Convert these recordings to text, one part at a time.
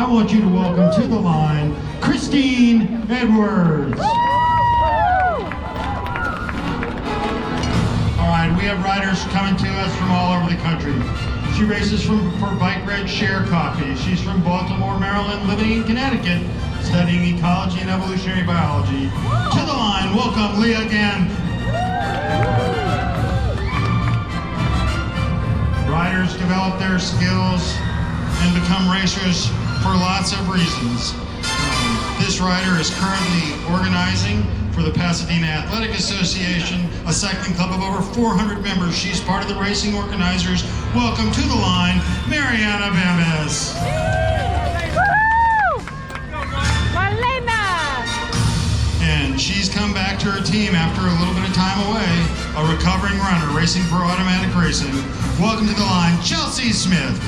I want you to welcome to the line, Christine Edwards. All right, we have riders coming to us from all over the country. She races for Bike Red Share Coffee. She's from Baltimore, Maryland, living in Connecticut, studying ecology and evolutionary biology. To the line, welcome Leah Gann. Riders develop their skills and become racers for lots of reasons. This rider is currently organizing for the Pasadena Athletic Association, a cycling club of over 400 members. She's part of the racing organizers. Welcome to the line, Mariana Bemis. And she's come back to her team after a little bit of time away, a recovering runner racing for Automatic Racing. Welcome to the line, Chelsea Smith.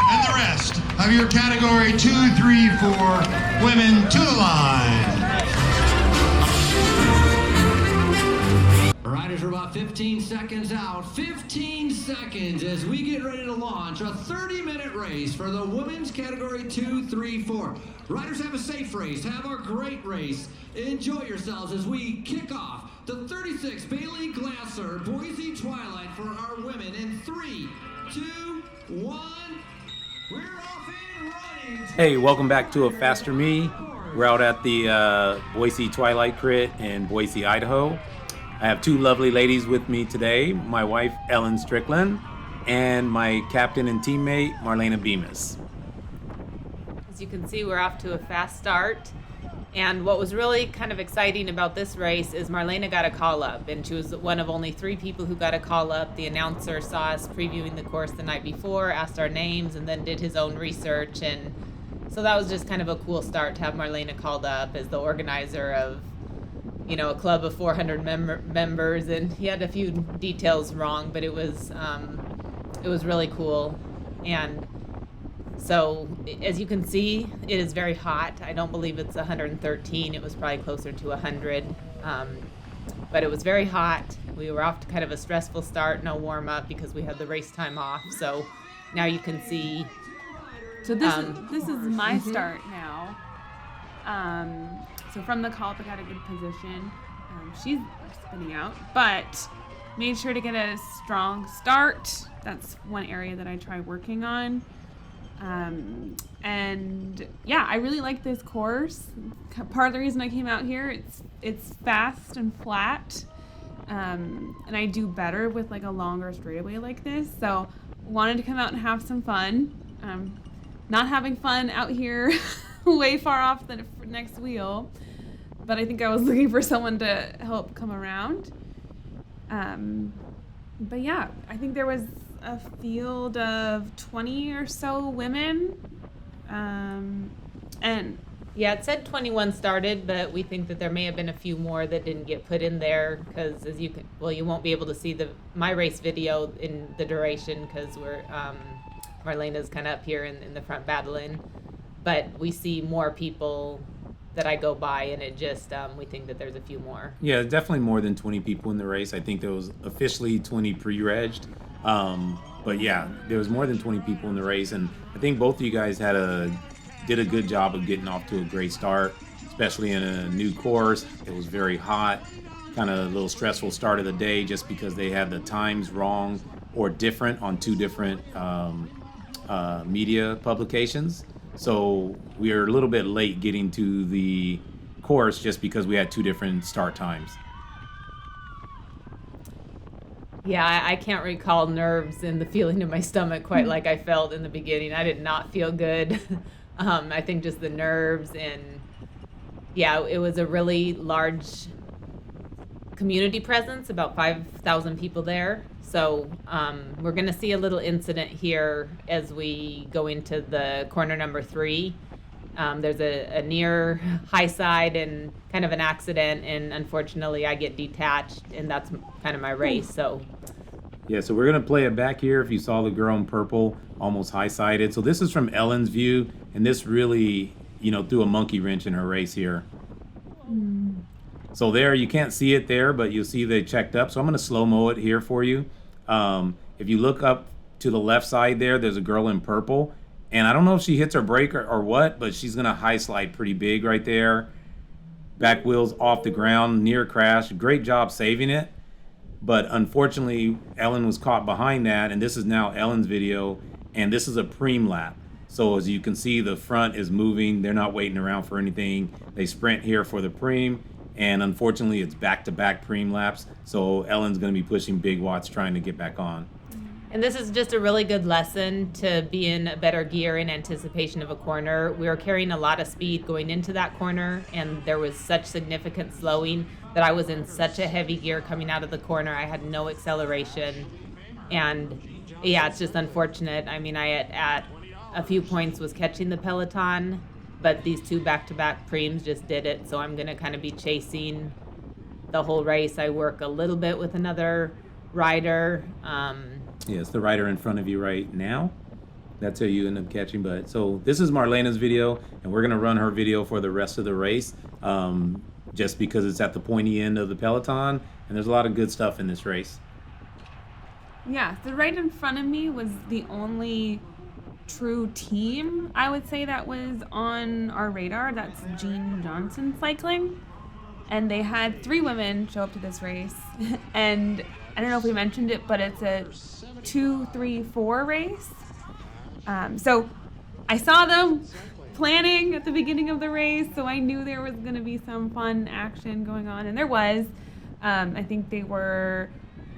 And the rest of your category 2, 3, 4 women to the line. Riders are about 15 seconds out. 15 seconds as we get ready to launch a 30-minute race for the women's category 2, 3, 4. Riders, have a safe race. Have a great race. Enjoy yourselves as we kick off the 36 Bailey Glasser Boise Twilight for our women in 3, 2, 1. We're off and running. Hey, welcome back to A Faster Me. We're out at the Boise Twilight Crit in Boise, Idaho. I have two lovely ladies with me today, my wife Ellen Strickland and my captain and teammate Marlena Bemis. As you can see, we're off to a fast start. And what was really kind of exciting about this race is Marlena got a call up, and she was one of only 3 people who got a call up. The announcer saw us previewing the course the night before, asked our names, and then did his own research. And so that was just kind of a cool start to have Marlena called up as the organizer of, you know, a club of 400 members. And he had a few details wrong, but it was really cool. And so, as you can see, it is very hot. I don't believe it's 113. It was probably closer to 100. But it was very hot. We were off to kind of a stressful start, no warm-up because we had the race time off. So now you can see. So this is my start now. So from the call-up, I got a good position. She's spinning out, but made sure to get a strong start. That's one area that I try working on. And yeah, I really like this course. Part of the reason I came out here, it's fast and flat, and I do better with like a longer straightaway like this. So wanted to come out and have some fun. Not having fun out here, way far off the next wheel, but I think I was looking for someone to help come around. But yeah, I think there was a field of 20 or so women, and yeah, it said 21 started, but we think that there may have been a few more that didn't get put in there because, as you can, well, you won't be able to see my race video in the duration because we're Marlena's kind of up here in the front battling, but we see more people that I go by, and it just we think that there's a few more. Yeah, definitely more than 20 people in the race. I think there was officially 20 pre-regged. But yeah, there was more than 20 people in the race, and I think both of you guys did a good job of getting off to a great start, especially in a new course. It was very hot, kind of a little stressful start of the day just because they had the times wrong or different on 2 different media publications. So we were a little bit late getting to the course just because we had 2 different start times. Yeah, I can't recall nerves and the feeling in my stomach quite like I felt in the beginning. I did not feel good. I think just the nerves, and yeah, it was a really large community presence, about 5,000 people there. So we're going to see a little incident here as we go into the corner number 3. There's a near high side and kind of an accident, and unfortunately I get detached, and that's kind of my race. So yeah, so we're going to play it back here. If you saw the girl in purple, almost high-sided. So this is from Ellen's view, and this really, threw a monkey wrench in her race here. So there, you can't see it there, but you'll see they checked up. So I'm going to slow-mo it here for you. If you look up to the left side there's a girl in purple. And I don't know if she hits her brake or what, but she's going to high slide pretty big right there. Back wheels off the ground, near crash. Great job saving it. But unfortunately, Ellen was caught behind that. And this is now Ellen's video. And this is a preem lap. So as you can see, the front is moving. They're not waiting around for anything. They sprint here for the preem. And unfortunately, it's back-to-back preem laps. So Ellen's going to be pushing big watts trying to get back on. And this is just a really good lesson to be in a better gear in anticipation of a corner. We were carrying a lot of speed going into that corner, and there was such significant slowing that I was in such a heavy gear coming out of the corner. I had no acceleration. And yeah, it's just unfortunate. I mean, I at a few points was catching the peloton, but these two back-to-back preems just did it. So I'm going to kind of be chasing the whole race. I work a little bit with another rider. Yeah, it's the rider in front of you right now. That's who you end up catching. But so this is Marlena's video, and we're gonna run her video for the rest of the race, just because it's at the pointy end of the peloton, and there's a lot of good stuff in this race. Yeah, so right in front of me was the only true team, I would say, that was on our radar. That's Jean Johnson Cycling. And they had 3 women show up to this race. And I don't know if we mentioned it, but it's a 2-3-4 race. So I saw them planning at the beginning of the race, so I knew there was going to be some fun action going on. And there was. I think they were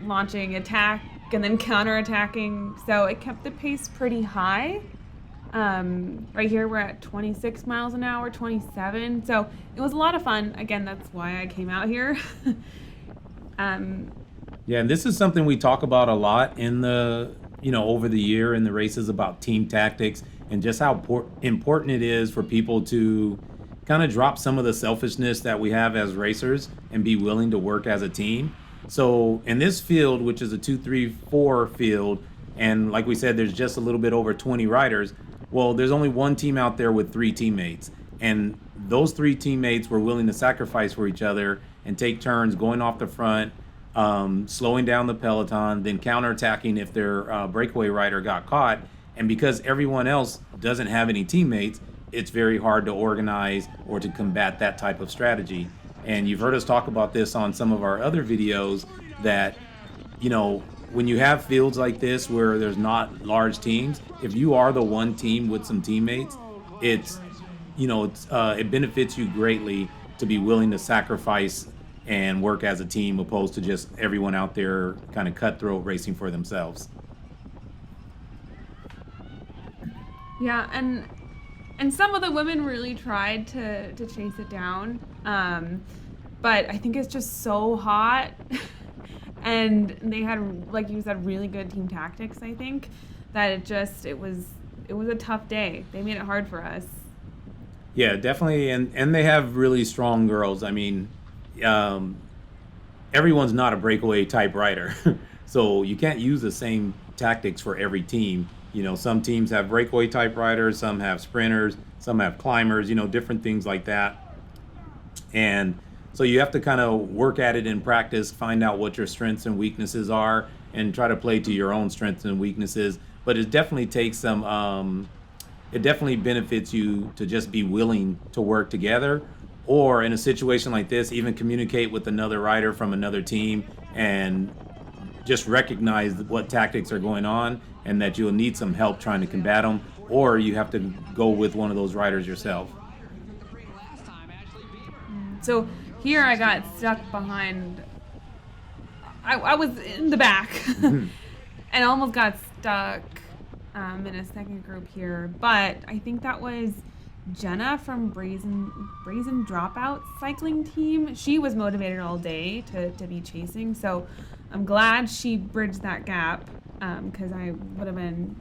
launching attack and then counterattacking. So it kept the pace pretty high. Right here we're at 26 miles an hour, 27. So it was a lot of fun. Again, that's why I came out here. Yeah, and this is something we talk about a lot in the, over the year in the races about team tactics and just how important it is for people to kind of drop some of the selfishness that we have as racers and be willing to work as a team. So in this field, which is a 2-3-4 field, and like we said, there's just a little bit over 20 riders. Well, there's only one team out there with 3 teammates. And those 3 teammates were willing to sacrifice for each other and take turns going off the front, slowing down the peloton, then counterattacking if their breakaway rider got caught. And because everyone else doesn't have any teammates, it's very hard to organize or to combat that type of strategy. And you've heard us talk about this on some of our other videos that, when you have fields like this where there's not large teams, if you are the one team with some teammates, it benefits you greatly to be willing to sacrifice and work as a team opposed to just everyone out there kind of cutthroat racing for themselves. Yeah, and some of the women really tried to chase it down, but I think it's just so hot. And they had, like you said, really good team tactics, I think, that it was a tough day. They made it hard for us. Yeah, definitely. And they have really strong girls. I mean, everyone's not a breakaway type rider. So you can't use the same tactics for every team. Some teams have breakaway type riders, some have sprinters, some have climbers, different things like that. And so you have to kind of work at it in practice, find out what your strengths and weaknesses are, and try to play to your own strengths and weaknesses. But it definitely takes some, it definitely benefits you to just be willing to work together, or in a situation like this, even communicate with another rider from another team and just recognize what tactics are going on and that you'll need some help trying to combat them, or you have to go with one of those riders yourself. So here I got stuck behind, I was in the back and almost got stuck in a second group here, but I think that was Jenna from Brazen Dropout cycling team. She was motivated all day to be chasing, so I'm glad she bridged that gap, because I would have been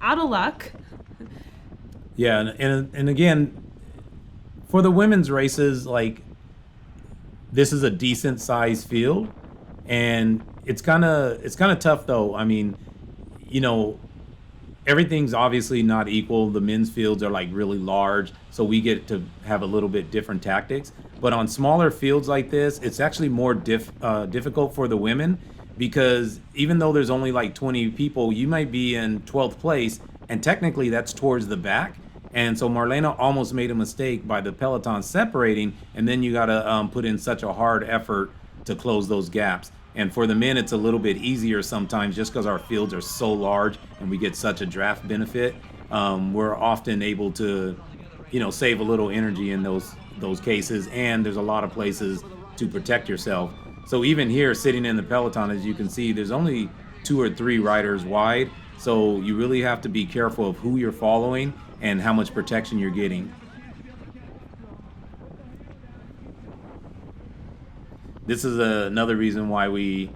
out of luck. Yeah, and again, for the women's races, like, this is a decent sized field, and it's kind of tough though. I mean, everything's obviously not equal. The men's fields are like really large, so we get to have a little bit different tactics. But on smaller fields like this, it's actually more difficult for the women because even though there's only like 20 people, you might be in 12th place, and technically that's towards the back. And so Marlena almost made a mistake by the peloton separating, and then you got to put in such a hard effort to close those gaps. And for the men, it's a little bit easier sometimes just because our fields are so large and we get such a draft benefit. We're often able to, save a little energy in those cases, and there's a lot of places to protect yourself. So even here, sitting in the peloton, as you can see, there's only 2 or 3 riders wide. So you really have to be careful of who you're following and how much protection you're getting. This is another reason why we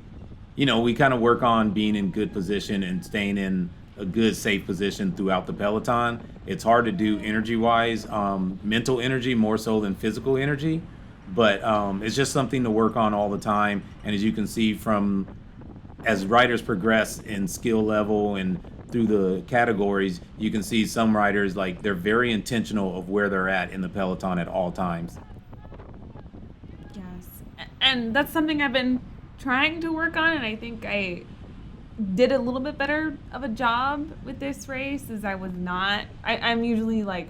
kind of work on being in good position and staying in a good, safe position throughout the peloton. It's hard to do energy-wise, mental energy more so than physical energy, but it's just something to work on all the time. And as you can see as riders progress in skill level and through the categories, you can see some riders, like, they're very intentional of where they're at in the peloton at all times. Yes. And that's something I've been trying to work on, and I think I did a little bit better of a job with this race, as I'm usually like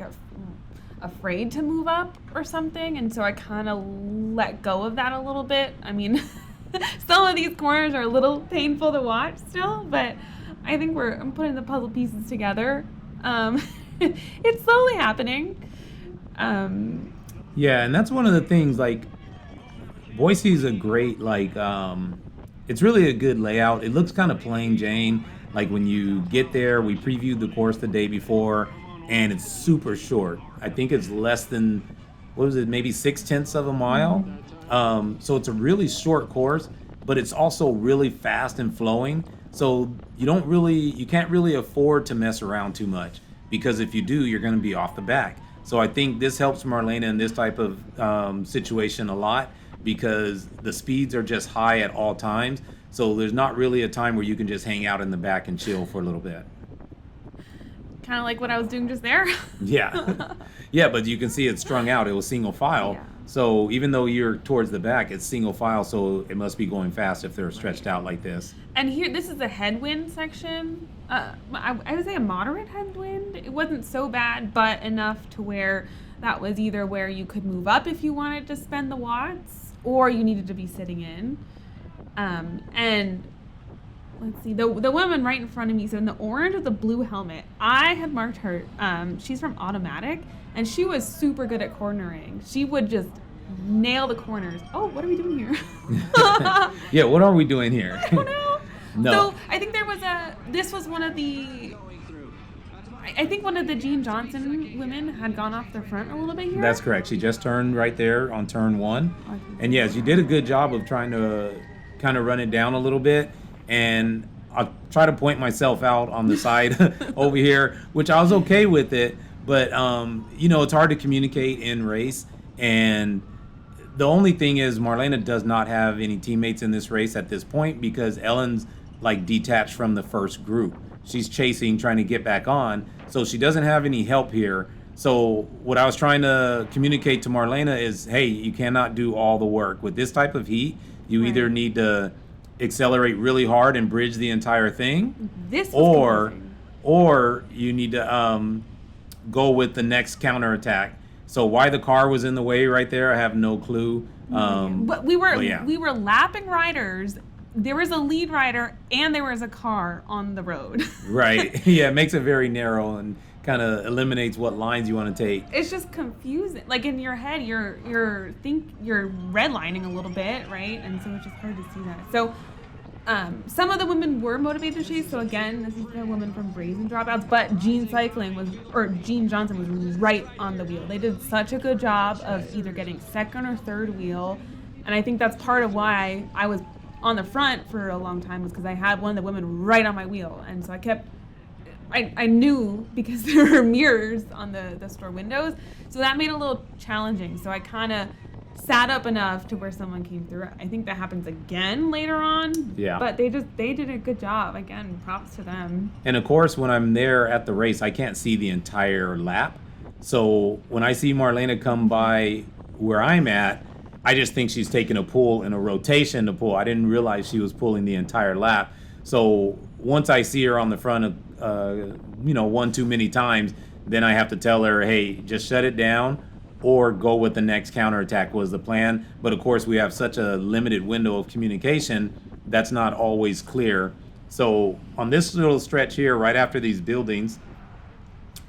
afraid to move up or something, and so I kind of let go of that a little bit. I mean, some of these corners are a little painful to watch still, but I think I'm putting the puzzle pieces together. It's slowly happening. Yeah, and that's one of the things, like, Boise is a great, it's really a good layout. It looks kind of plain Jane. Like, when you get there, we previewed the course the day before, and it's super short. I think it's less than, maybe 0.6 of a mile. So it's a really short course, but it's also really fast and flowing. So you can't really afford to mess around too much, because if you do, you're going to be off the back. So I think this helps Marlena in this type of situation a lot, because the speeds are just high at all times. So there's not really a time where you can just hang out in the back and chill for a little bit. Kind of like what I was doing just there. Yeah. Yeah, but you can see it's strung out. It was single file. Yeah. So even though you're towards the back, it's single file, so it must be going fast if they're stretched out like this. And here, this is the headwind section. I would say a moderate headwind. It wasn't so bad, but enough to where that was either where you could move up if you wanted to spend the watts, or you needed to be sitting in. And let's see, the woman right in front of me, so in the orange with the blue helmet, I had marked her. She's from Automatic, and she was super good at cornering. She would just nail the corners. Oh, what are we doing here? Yeah, what are we doing here? I don't know. No. So I think this was one of the, I think one of the Jean Johnson women had gone off the front a little bit here. That's correct. She just turned right there on turn 1. And yes, you did a good job of trying to kind of run it down a little bit. And I'll try to point myself out on the side over here, which I was okay with it. But, it's hard to communicate in race. And the only thing is, Marlena does not have any teammates in this race at this point, because Ellen's detached from the first group. She's chasing, trying to get back on. So she doesn't have any help here. So what I was trying to communicate to Marlena is, hey, you cannot do all the work. With this type of heat, you either need to accelerate really hard and bridge the entire thing, or you need to go with the next counterattack. So why the car was in the way right there, I have no clue. But we were lapping riders. There was a lead rider and there was a car on the road. Right. Yeah, it makes it very narrow and kind of eliminates what lines you want to take. It's just confusing. Like, in your head, you're redlining a little bit, right? And so it's just hard to see that. So some of the women were motivated to chase. So again, this is the woman from Brazen Dropouts, but Jean Johnson was right on the wheel. They did such a good job of either getting second or third wheel. And I think that's part of why I was on the front for a long time, was because I had one of the women right on my wheel. And so I knew, because there were mirrors on the store windows, so that made it a little challenging. So I kind of sat up enough to where someone came through. I think that happens again later on. Yeah. But they did a good job. Again, props to them. And of course, when I'm there at the race, I can't see the entire lap. So when I see Marlena come by where I'm at, I just think she's taking a pull and a rotation to pull. I didn't realize she was pulling the entire lap. So once I see her on the front of, one too many times, then I have to tell her, hey, just shut it down or go with the next counterattack was the plan. But of course, we have such a limited window of communication that's not always clear. So on this little stretch here, right after these buildings,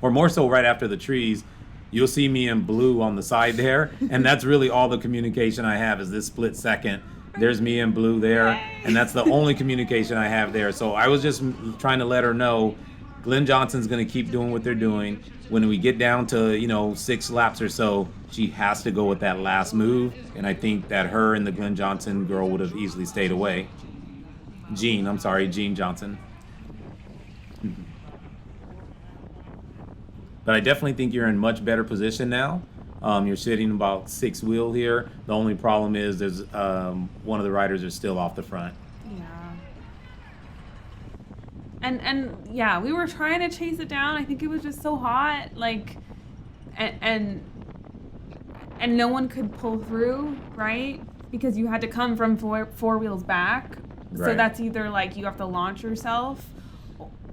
or more so right after the trees, you'll see me in blue on the side there. And that's really all the communication I have is this split second. There's me in blue there. And that's the only communication I have there. So I was just trying to let her know Glenn Johnson's going to keep doing what they're doing. When we get down to, 6 laps or so, she has to go with that last move. And I think that her and the Glenn Johnson girl would have easily stayed away. Jean Johnson. But I definitely think you're in much better position now. You're sitting about 6th wheel here. The only problem is there's one of the riders is still off the front. Yeah. And yeah, we were trying to chase it down. I think it was just so hot, and no one could pull through, right? Because you had to come from four wheels back. So Right. that's either like you have to launch yourself,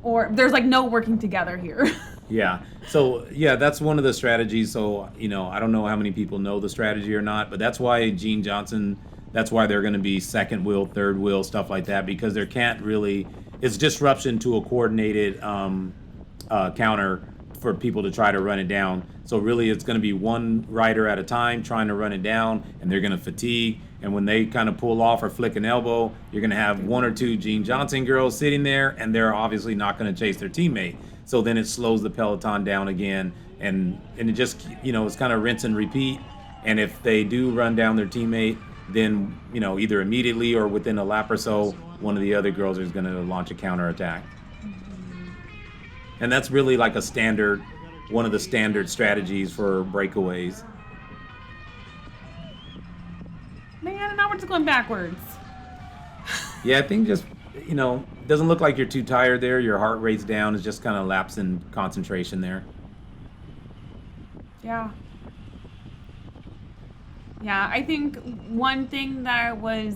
or there's like no working together here. Yeah. So, yeah, that's one of the strategies. So, I don't know how many people know the strategy or not, but that's why Jean Johnson, that's why they're going to be 2nd wheel, 3rd wheel, stuff like that, because there can't really, it's disruption to a coordinated counter for people to try to run it down. So really it's going to be one rider at a time trying to run it down, and they're going to fatigue. And when they kind of pull off or flick an elbow, you're going to have 1 or 2 Jean Johnson girls sitting there, and they're obviously not going to chase their teammate. So then it slows the peloton down again, and it just, it's kind of rinse and repeat. And if they do run down their teammate, then, either immediately or within a lap or so, one of the other girls is going to launch a counterattack. And that's really like one of the standard strategies for breakaways. Man, and now we're just going backwards. Yeah, I think just, it doesn't look like you're too tired there. Your heart rate's down. It's just kind of lapse in concentration there. Yeah. Yeah, I think one thing that I was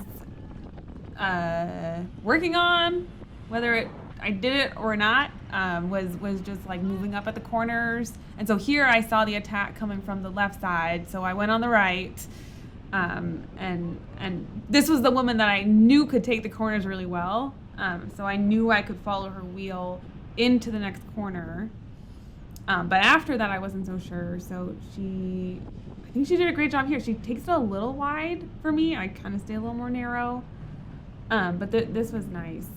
working on, whether I did it or not, was just like moving up at the corners. And so here I saw the attack coming from the left side, so I went on the right. And this was the woman that I knew could take the corners really well. So I knew I could follow her wheel into the next corner. But after that, I wasn't so sure. So I think she did a great job here. She takes it a little wide for me. I kind of stay a little more narrow. But this was nice.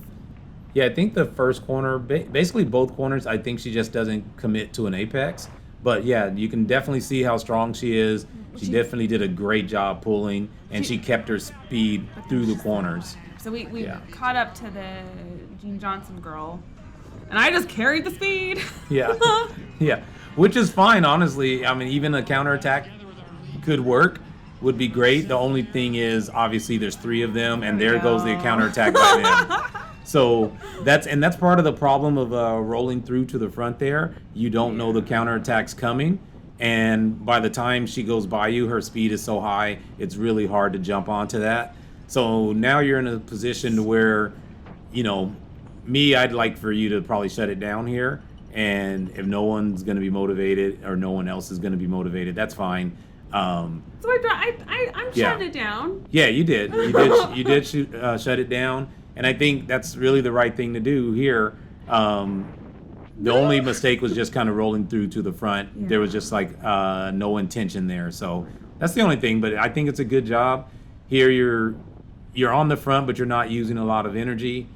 Yeah, I think the first corner, basically both corners, I think she just doesn't commit to an apex. But yeah, you can definitely see how strong she is. She definitely did a great job pulling, and she kept her speed through the corners. So we caught up to the Jean Johnson girl, and I just carried the speed. Yeah, yeah, which is fine, honestly. I mean, even a counterattack could work, would be great. The only thing is, obviously, there's 3 of them, and there goes the counterattack by them. So that's part of the problem of rolling through to the front there. You don't know the counterattack's coming, and by the time she goes by you, her speed is so high, it's really hard to jump onto that. So now you're in a position to where, I'd like for you to probably shut it down here. And if no one's going to be motivated or no one else is going to be motivated, that's fine. So I'm shutting it down. Yeah, you did. You did shut it down. And I think that's really the right thing to do here. The only mistake was just kind of rolling through to the front. Yeah. There was just no intention there. So that's the only thing. But I think it's a good job. Here you're on the front, but you're not using a lot of energy.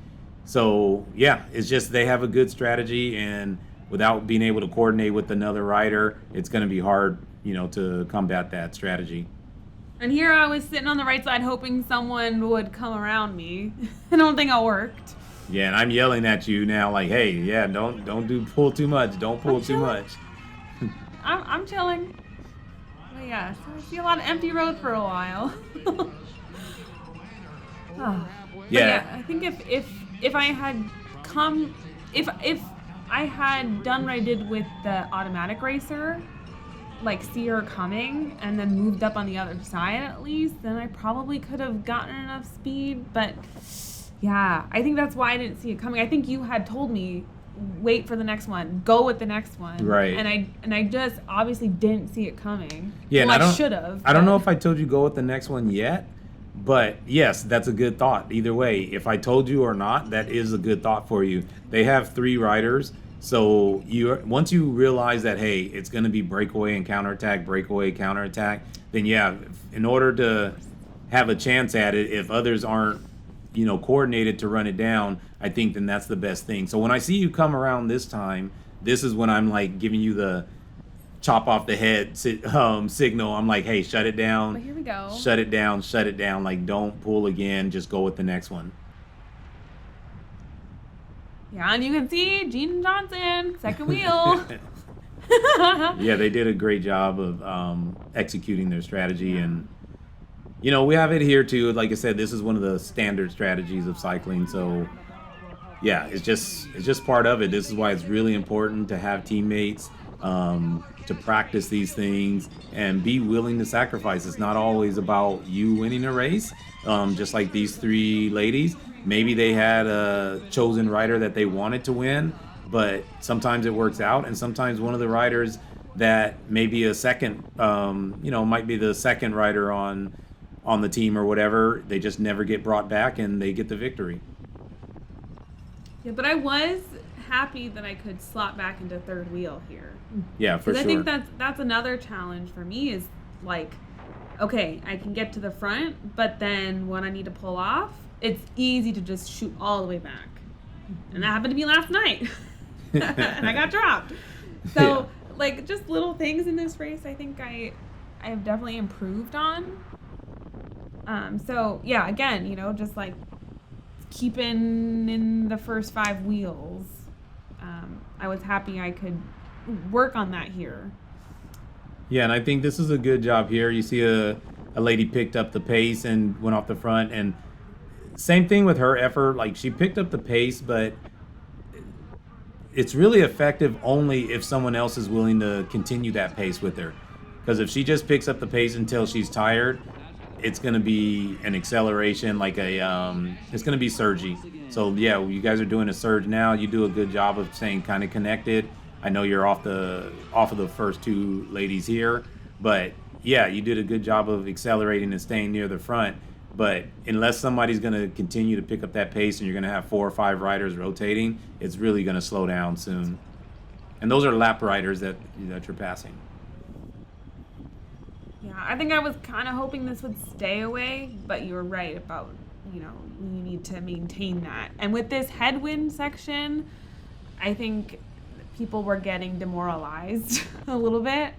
So yeah, it's just they have a good strategy, and without being able to coordinate with another rider, it's going to be hard, to combat that strategy. And here I was sitting on the right side hoping someone would come around me. I don't think it worked. Yeah, and I'm yelling at you now, like, hey, yeah, don't pull too much. Don't pull too much. I'm chilling. But yeah, so I see a lot of empty road for a while. Oh. Yeah. I think if I had if I had done what I did with the automatic racer, like see her coming and then moved up on the other side at least, then I probably could have gotten enough speed. But yeah, I think that's why I didn't see it coming. I think you had told me, wait for the next one, go with the next one. Right. And I just obviously didn't see it coming. Yeah, well, and I should have. I don't know if I told you go with the next one yet, but yes, that's a good thought. Either way, if I told you or not, that is a good thought for you. They have 3 riders, so once you realize that, hey, it's going to be breakaway and counterattack, breakaway, counterattack, then yeah, in order to have a chance at it, if others aren't, coordinated to run it down, I think then that's the best thing. So when I see you come around this time, this is when I'm like giving you the chop off the head signal. I'm like, hey, shut it down. But here we go. Shut it down. Like, don't pull again. Just go with the next one. Yeah, and you can see Gene Johnson, second wheel. Yeah, they did a great job of executing their strategy. And we have it here too. Like I said, this is one of the standard strategies of cycling. So yeah, it's just part of it. This is why it's really important to have teammates, to practice these things and be willing to sacrifice. It's not always about you winning a race. Just like these 3 ladies, maybe they had a chosen rider that they wanted to win, but sometimes it works out, and sometimes one of the riders that maybe a second, might be the second rider on the team or whatever, they just never get brought back and they get the victory. Yeah, but I was happy that I could slot back into third wheel here. Yeah, for sure. I think that's another challenge for me is like, okay, I can get to the front, but then when I need to pull off, it's easy to just shoot all the way back. And that happened to me last night. And I got dropped. So like just little things in this race I think I have definitely improved on. So yeah, again, just like keeping in the first 5 wheels. I was happy I could work on that here. Yeah, and I think this is a good job here. You see a lady picked up the pace and went off the front, and same thing with her effort. Like, she picked up the pace, but it's really effective only if someone else is willing to continue that pace with her. Because if she just picks up the pace until she's tired, it's going to be an acceleration, like it's going to be surgy. So yeah, you guys are doing a surge now. You do a good job of staying kind of connected. I know you're off of the first 2 ladies here, but yeah, you did a good job of accelerating and staying near the front. But unless somebody's going to continue to pick up that pace and you're going to have 4 or 5 riders rotating, it's really going to slow down soon. And those are lap riders that you're passing. Yeah, I think I was kind of hoping this would stay away, but you were right about, you need to maintain that. And with this headwind section, I think people were getting demoralized a little bit.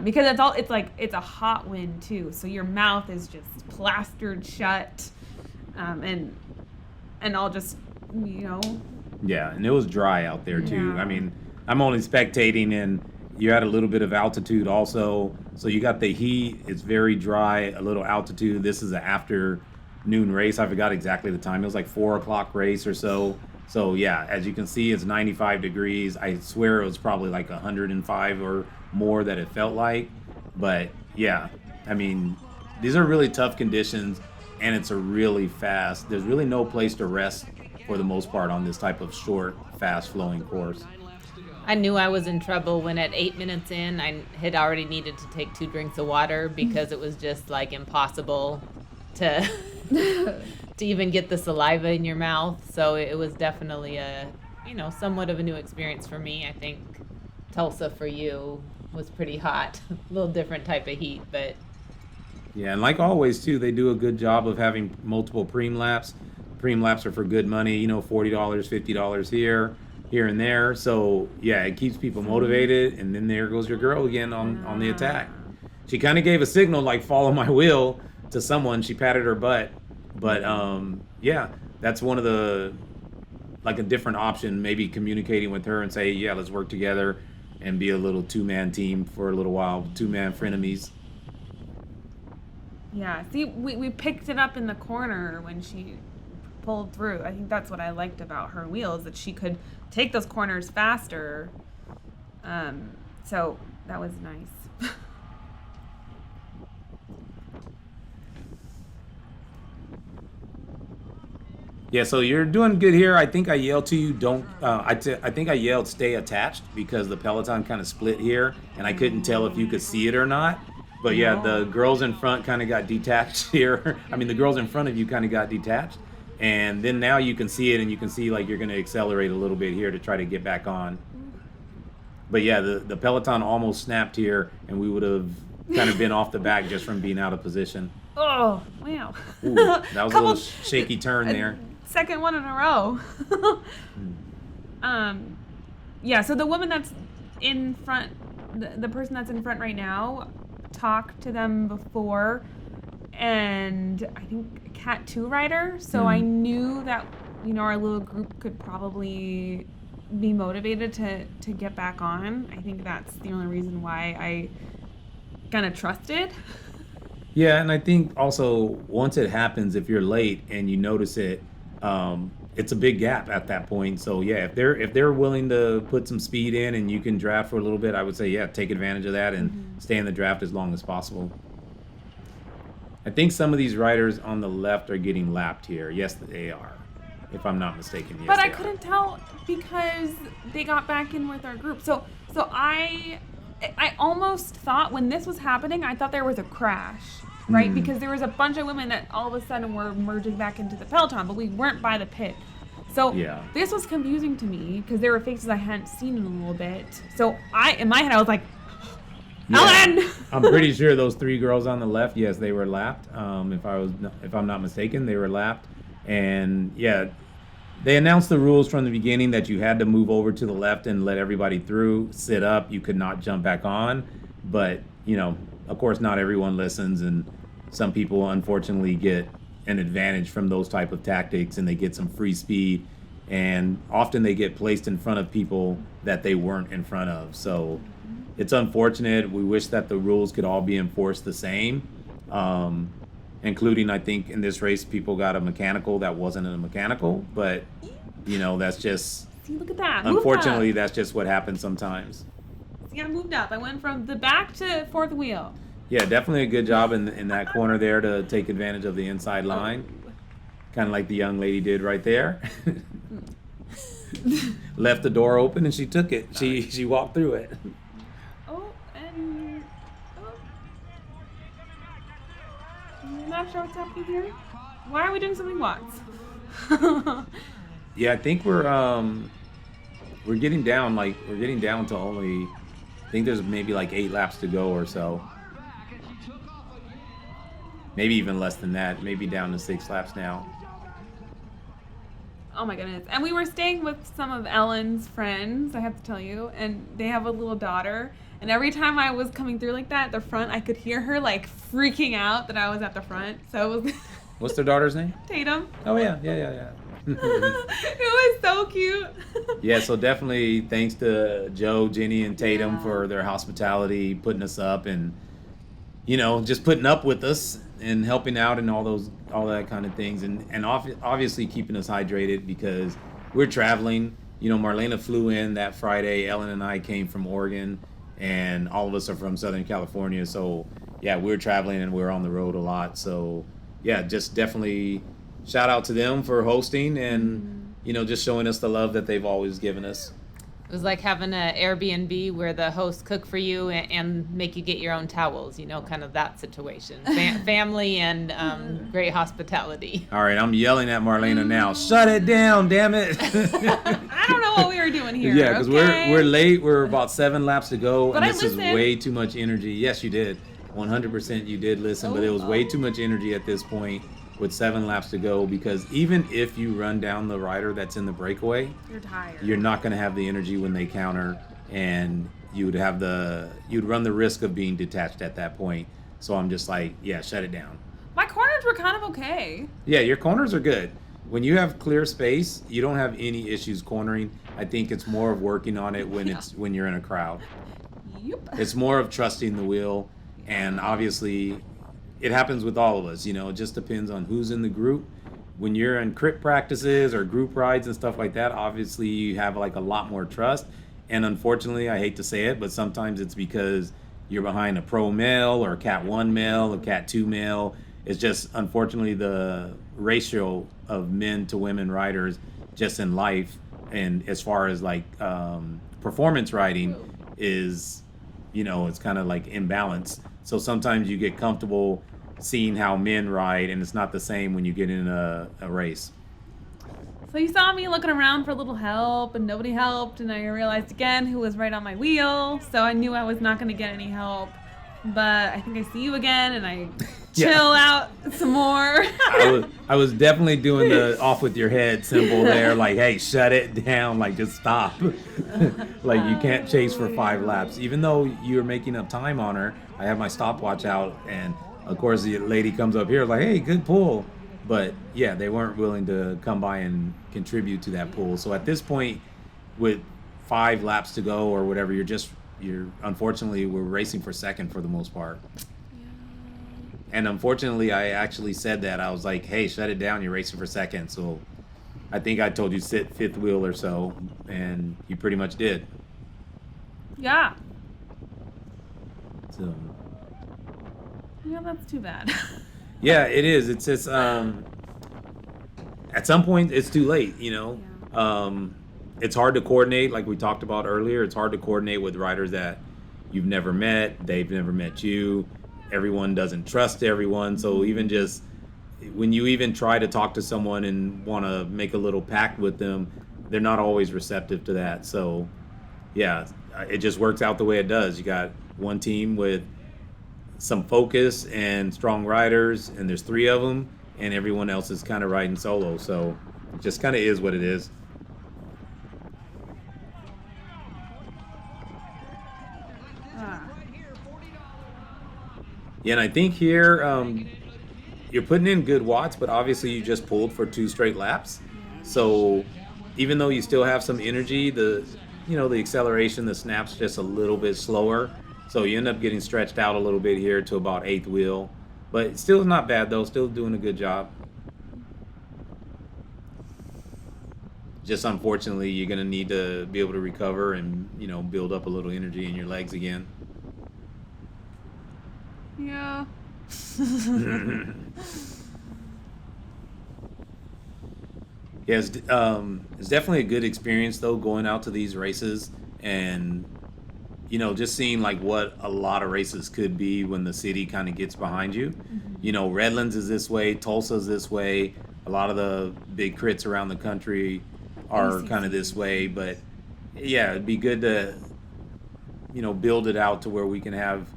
Because it's a hot wind too, so your mouth is just plastered shut, and I'll just, Yeah, and it was dry out there too. Yeah. I mean, I'm only spectating, and you had a little bit of altitude also, so you got the heat. It's very dry, a little altitude. This is an afternoon race. I forgot exactly the time. It was like 4 o'clock race or so. So yeah, as you can see, it's 95 degrees. I swear it was probably like 105 or more that it felt like. But yeah, I mean, these are really tough conditions, and it's a really fast. There's really no place to rest for the most part on this type of short, fast-flowing course. I knew I was in trouble when at 8 minutes in, I had already needed to take 2 drinks of water because it was just like impossible to to even get the saliva in your mouth. So it was definitely a, somewhat of a new experience for me. I think Tulsa for you was pretty hot, a little different type of heat, but Yeah, and like always too, they do a good job of having multiple preem laps. Preem laps are for good money, $40, $50 here and there. So yeah, it keeps people motivated. And then there goes your girl again on the attack. She kind of gave a signal like follow my wheel to someone. She patted her butt. But yeah, that's one of the, like a different option, maybe communicating with her and say, yeah, let's work together and be a little 2-man team for a little while, 2-man frenemies. Yeah, see, we picked it up in the corner when she pulled through. I think that's what I liked about her wheels, that she could take those corners faster. So that was nice. Yeah, so you're doing good here. I think I yelled to you, don't. I think I yelled, stay attached, because the peloton kind of split here, and I couldn't tell if you could see it or not. But yeah, the girls in front kind of got detached here. I mean, the girls in front of you kind of got detached, and then now you can see it, and you can see like you're going to accelerate a little bit here to try to get back on. But yeah, the peloton almost snapped here, and we would have kind of been off the back just from being out of position. Oh, wow. Ooh, that was a little shaky turn there. Second one in a row. Yeah, so the woman that's in front, the person that's in front right now, talked to them before, and I think a Cat 2 rider, so I knew that, you know, our little group could probably be motivated to get back on. I think that's the only reason why I kind of trusted. Yeah, and I think also once it happens, if you're late and you notice it, it's a big gap at that point. So yeah, if they're willing to put some speed in and you can draft for a little bit, I would say yeah, take advantage of that and stay in the draft as long as possible. I think some of these riders on the left are getting lapped here. Yes, they are, if I'm not mistaken. Yes, but I couldn't tell because they got back in with our group. So I almost thought when this was happening, I thought there was a crash. Right, because there was a bunch of women that all of a sudden were merging back into the peloton, but we weren't by the pit. So this was confusing to me because there were faces I hadn't seen in a little bit. So in my head, I was like, Ellen! I'm pretty sure those three girls on the left, yes, they were lapped. If I'm not mistaken, they were lapped. And yeah, they announced the rules from the beginning that you had to move over to the left and let everybody through, sit up. You could not jump back on. But, you know, of course, not everyone listens, and some people unfortunately get an advantage from those type of tactics, and they get some free speed, and often they get placed in front of people that they weren't in front of. So it's unfortunate. We wish that the rules could all be enforced the same, including, I think, in this race, people got a mechanical that wasn't a mechanical, but, you know, that's just... See, look at that. Unfortunately, that's just what happens sometimes. See, I moved up. I went from the back to fourth wheel. Yeah, definitely a good job in that corner there to take advantage of the inside line. Kind of like the young lady did right there. Left the door open and she took it. She walked through it. I'm not sure what's happening here. Why are we doing something once? Yeah, I think we're getting down to only, I think there's maybe like 8 laps to go or so. Maybe even less than that. Maybe down to 6 laps now. Oh my goodness. And we were staying with some of Ellen's friends, I have to tell you, and they have a little daughter. And every time I was coming through like that at the front, I could hear her like freaking out that I was at the front. So it was... What's their daughter's name? Tatum. Oh yeah. It was so cute. Yeah, so definitely thanks to Joe, Jenny, and Tatum for their hospitality, putting us up, and, you know, just putting up with us and helping out and all that kind of things, and obviously keeping us hydrated because we're traveling. You know, Marlena flew in that Friday. Ellen and I came from Oregon, and all of us are from Southern California. So yeah, we're traveling and we're on the road a lot. So yeah, just definitely shout out to them for hosting and, you know, just showing us the love that they've always given us. It was like having an Airbnb where the hosts cook for you and make you get your own towels, you know, kind of that situation. Family and great hospitality. All right, I'm yelling at Marlena now. Shut it down, damn it. I don't know what we were doing here. Yeah, because we're late. We're about 7 laps to go, but and this is way too much energy. Yes, you did. 100% you did listen, but it was way too much energy at this point with 7 laps to go, because even if you run down the rider that's in the breakaway, you're tired. You're not going to have the energy when they counter, and you'd run the risk of being detached at that point. So I'm just like, yeah, shut it down. My corners were kind of okay. Yeah, your corners are good. When you have clear space, you don't have any issues cornering. I think it's more of working on it when you're in a crowd. Yep. It's more of trusting the wheel, and obviously it happens with all of us, you know, it just depends on who's in the group. When you're in crit practices or group rides and stuff like that, obviously you have like a lot more trust. And unfortunately, I hate to say it, but sometimes it's because you're behind a pro male or a Cat 1 male, a Cat 2 male. It's just, unfortunately, the ratio of men to women riders just in life and as far as like performance riding is, it's kind of like imbalanced. So sometimes you get comfortable seeing how men ride, and it's not the same when you get in a race. So you saw me looking around for a little help, and nobody helped, and I realized again who was right on my wheel, so I knew I was not going to get any help. But I think I see you again, and I chill out some more. I was definitely doing the off with your head symbol there, like, hey, shut it down, like, just stop. Like, you can't chase for 5 laps. Even though you're making up time on her, I have my stopwatch out, and of course the lady comes up here like, hey, good pull. But yeah, they weren't willing to come by and contribute to that pull. So at this point, with 5 laps to go or whatever, unfortunately, we're racing for second for the most part. And unfortunately, I actually said that. I was like, hey, shut it down, you're racing for second. So I think I told you sit 5th wheel or so, and you pretty much did. Yeah. So Yeah, that's too bad. yeah, it is. It's just at some point it's too late, Yeah. It's hard to coordinate, like we talked about earlier. It's hard to coordinate with riders that you've never met, they've never met you. Everyone doesn't trust everyone. So even just when you even try to talk to someone and want to make a little pact with them, they're not always receptive to that. So yeah, it just works out the way it does. You got one team with some focus and strong riders, and there's 3 of them, and everyone else is kind of riding solo. So it just kind of is what it is. Yeah, and I think here you're putting in good watts, but obviously you just pulled for 2 straight laps. So even though you still have some energy, the acceleration, the snap's just a little bit slower. So you end up getting stretched out a little bit here to about 8th wheel. But it's still not bad though, still doing a good job. Just unfortunately, you're going to need to be able to recover and, build up a little energy in your legs again. Yeah. Yeah, it's definitely a good experience though, going out to these races and just seeing like what a lot of races could be when the city kind of gets behind you. Mm-hmm. Redlands is this way, Tulsa's this way, a lot of the big crits around the country are kind of this way. But yeah, it'd be good to build it out to where we can have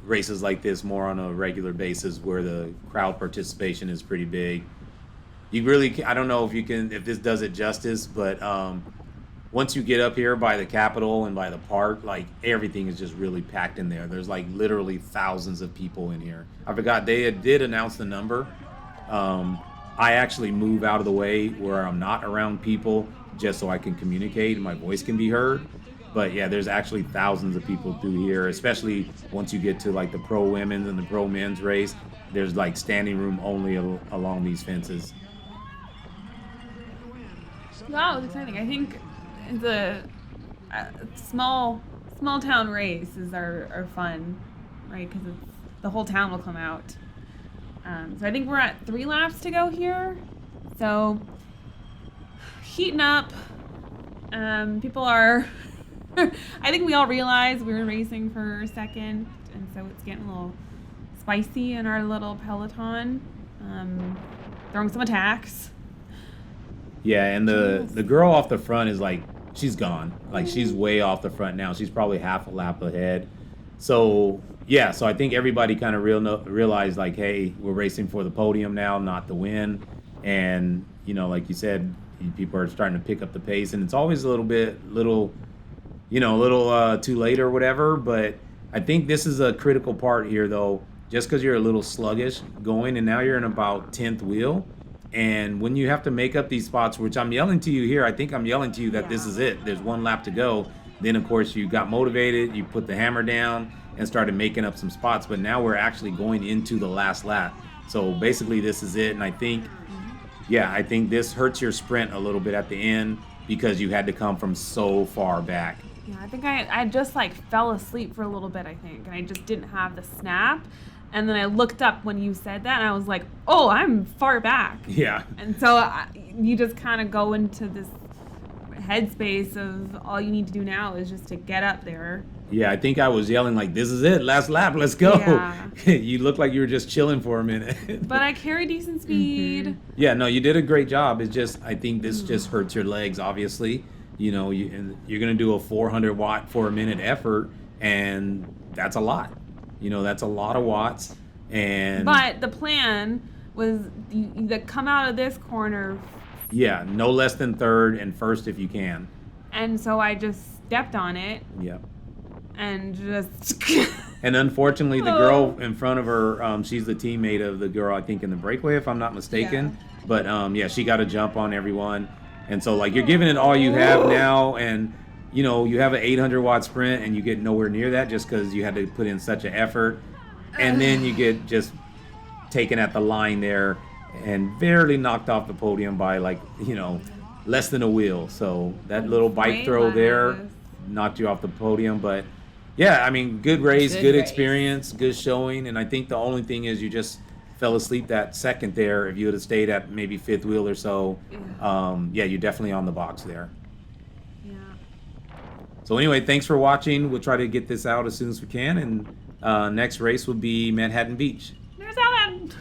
races like this more on a regular basis where the crowd participation is pretty big. I don't know if this does it justice, but once you get up here by the Capitol and by the park, like everything is just really packed in there. There's like literally thousands of people in here. I forgot they did announce the number. I actually move out of the way where I'm not around people just so I can communicate and my voice can be heard. But yeah, there's actually thousands of people through here, especially once you get to like the pro women's and the pro men's race. There's like standing room only along these fences. Wow, it's exciting. I think the small town races are fun, right? Because the whole town will come out. So I think we're at 3 laps to go here. So heating up. People are. I think we all realize we were racing for second, and so it's getting a little spicy in our little peloton. Throwing some attacks. Yeah, and the girl off the front is like, she's gone. Like, she's way off the front now. She's probably half a lap ahead. So, yeah, so I think everybody kind of realized, like, hey, we're racing for the podium now, not the win. And, like you said, people are starting to pick up the pace. And it's always a little too late or whatever. But I think this is a critical part here, though, just because you're a little sluggish going, and now you're in about 10th wheel. And when you have to make up these spots, which I'm yelling to you here, I think I'm yelling to you that this is it. There's 1 lap to go. Then, of course, you got motivated. You put the hammer down and started making up some spots. But now we're actually going into the last lap. So basically, this is it. And I think this hurts your sprint a little bit at the end because you had to come from so far back. Yeah, I think I just like fell asleep for a little bit, I think, and I just didn't have the snap. And then I looked up when you said that, and I was like, oh, I'm far back. Yeah. And so you just kind of go into this headspace of all you need to do now is just to get up there. Yeah, I think I was yelling like, this is it, last lap, let's go. Yeah. You looked like you were just chilling for a minute. But I carry decent speed. Yeah, no, you did a great job. It's just, I think this just hurts your legs, obviously. You know, and you're going to do a 400 watt for a minute effort, and that's a lot. You know, that's a lot of watts. And But the plan was you come out of this corner. yeah, no less than third and first if you can. And so I just stepped on it Yep. and just. And unfortunately, the girl in front of her, she's the teammate of the girl, I think, in the breakaway, if I'm not mistaken. Yeah. But yeah, she got a jump on everyone. And so, like, you're giving it all you have now. And, you know, you have an 800 watt sprint and you get nowhere near that just because you had to put in such an effort. And then you get just taken at the line there and barely knocked off the podium by, like, you know, less than a wheel. So that little bike Way throw there less. knocked you off the podium. But yeah, I mean, good race, Good good race. experience, good showing. And I think the only thing is you just fell asleep that second there. If you would have stayed at maybe fifth wheel or so, yeah, you're definitely on the box there. Yeah. So anyway, thanks for watching. We'll try to get this out as soon as we can. And next race will be Manhattan Beach. There's Ellen.